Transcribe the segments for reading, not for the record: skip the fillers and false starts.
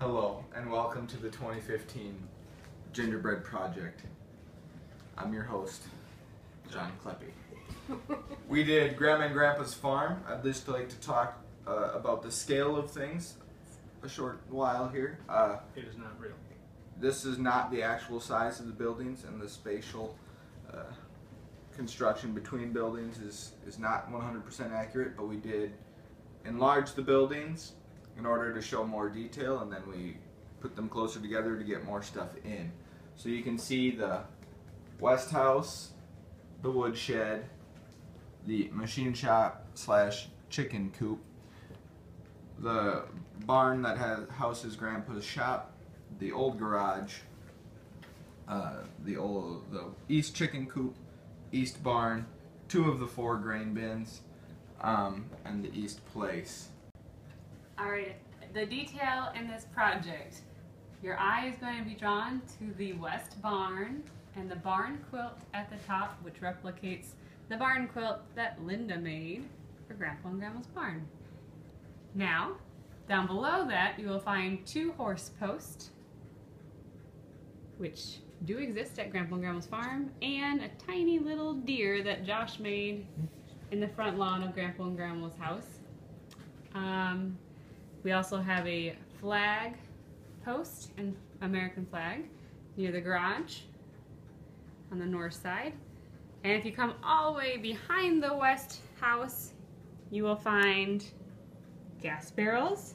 Hello, and welcome to the 2015 Gingerbread Project. I'm your host, John Kleppy. We did Grandma and Grandpa's farm. I'd just like to talk about the scale of things a short while here. It is not real. This is not the actual size of the buildings, and the spatial construction between buildings is not 100% accurate, but we did enlarge the buildings in order to show more detail, and then we put them closer together to get more stuff in. So you can see the West House, the wood shed, the machine shop slash chicken coop, the barn that houses Grandpa's shop, the old garage, the east chicken coop, east barn, 2 of the 4 grain bins, and the east place. Alright, the detail in this project. Your eye is going to be drawn to the west barn and the barn quilt at the top, which replicates the barn quilt that Linda made for Grandpa and Grandma's barn. Now, down below that, you will find 2 horse posts, which do exist at Grandpa and Grandma's farm, and a tiny little deer that Josh made in the front lawn of Grandpa and Grandma's house. We also have a flag post, an American flag, near the garage on the north side. And if you come all the way behind the west house, you will find gas barrels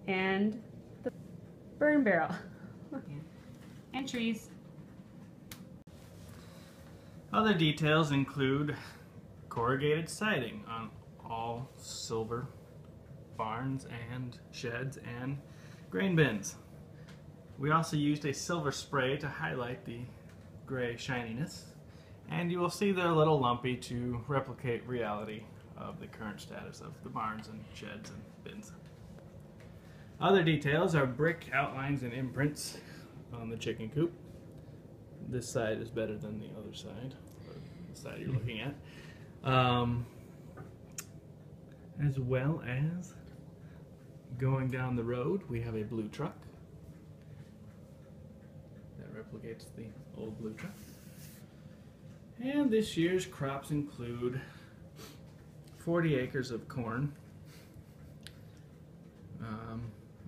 and the burn barrel and trees. Other details include corrugated siding on all silver barns and sheds and grain bins. We also used a silver spray to highlight the gray shininess, and you will see they're a little lumpy to replicate reality of the current status of the barns and sheds and bins. Other details are brick outlines and imprints on the chicken coop. This side is better than the other side, or the side you're looking at. As well as going down the road, we have a blue truck that replicates the old blue truck. And this year's crops include 40 acres of corn,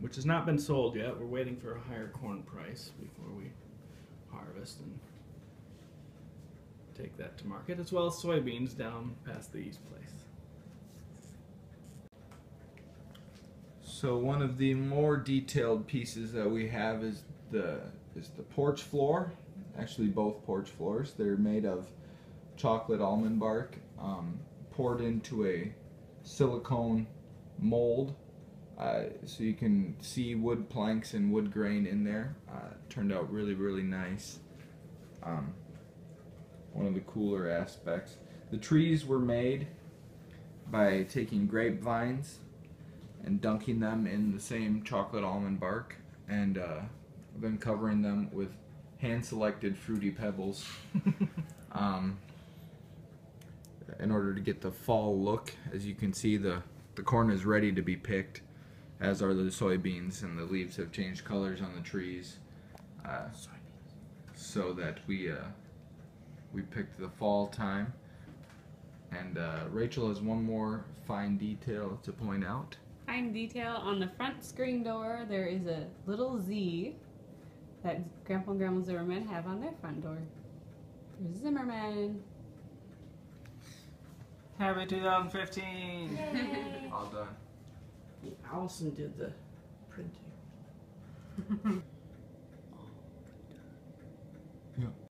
which has not been sold yet. We're waiting for a higher corn price before we harvest and take that to market, as well as soybeans down past the east place. So one of the more detailed pieces that we have is the porch floor. Actually, both porch floors. They're made of chocolate almond bark, poured into a silicone mold, so you can see wood planks and wood grain in there. Turned out really nice. One of the cooler aspects. The trees were made by taking grapevines and dunking them in the same chocolate almond bark, and then covering them with hand-selected fruity pebbles in order to get the fall look. As you can see, the corn is ready to be picked, as are the soybeans, and the leaves have changed colors on the trees, so that we picked the fall time. And Rachel has one more fine detail to point out. Fine detail on the front screen door, there is a little Z that Grandpa and Grandma Zimmerman have on their front door. There's Zimmerman. Happy 2015! Yay. All done. Allison did the printing. Yeah.